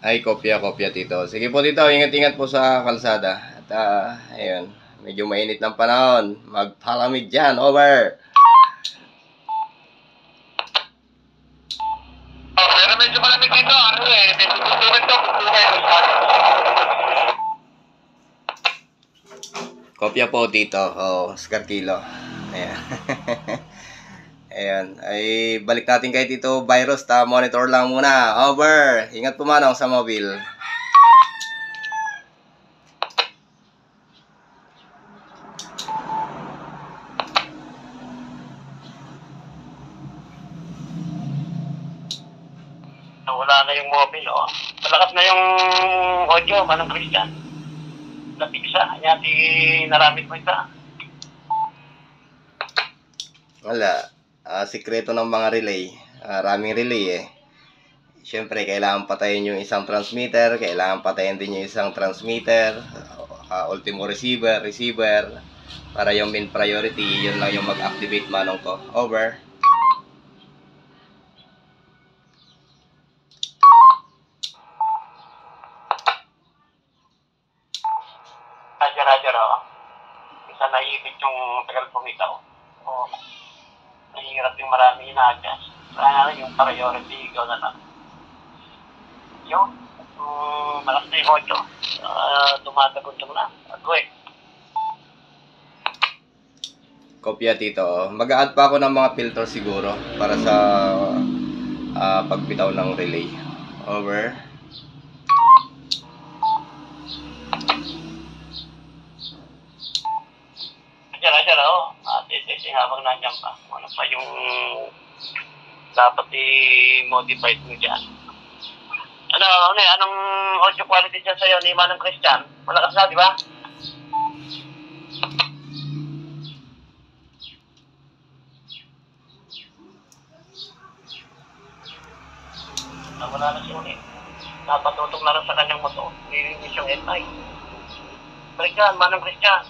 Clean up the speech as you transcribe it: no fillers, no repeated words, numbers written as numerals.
Ay, kopya Tito. Sige po Tito, ingat-ingat po sa kalsada. At ayun, medyo mainit ng panahon. Magpalamig dyan, over. Pero medyo malamig dito, ano eh, medyo kukulit to, kukulit. Kopya po Tito, Scarkilo. Ayan. Ayan, ay balik natin kay Tito Virus, monitor lang muna, over. Ingat po manong sa mobile. Wala na yung mobile, oh. Malakas na yung audio, Manong Christian. Napigsa, yati naramit mo ita. Wala. Sikreto ng mga relay. Raming relay eh. Siyempre, kailangan patayin yung isang transmitter, kailangan patayin din yung isang transmitter, ultimo receiver, para yung main priority, yun lang yung mag-activate manong ko. Over. Roger, oh. Isa naiibig yung tagal pumitaw. Oh. Nahihirap yung marami ina-adjust. Kaya yung priority, ikaw na lang. Yun. Malakas na yung audio. Tumataguntong na. Ako eh. Kopya Tito. Mag-a-add pa ako ng mga filter siguro para sa pagbitaw ng relay. Over. Roger, oh. Testing habang nandiyan pa. Ano pa yung dapat i-modify mo dyan. Anong audio quality dyan sa'yo ni Manong Christian? Malakas na, di ba? Wala na siya ulit. Napatutok na rin sa kanyang motor. Nilinis yung MI. Christian, Manong Christian.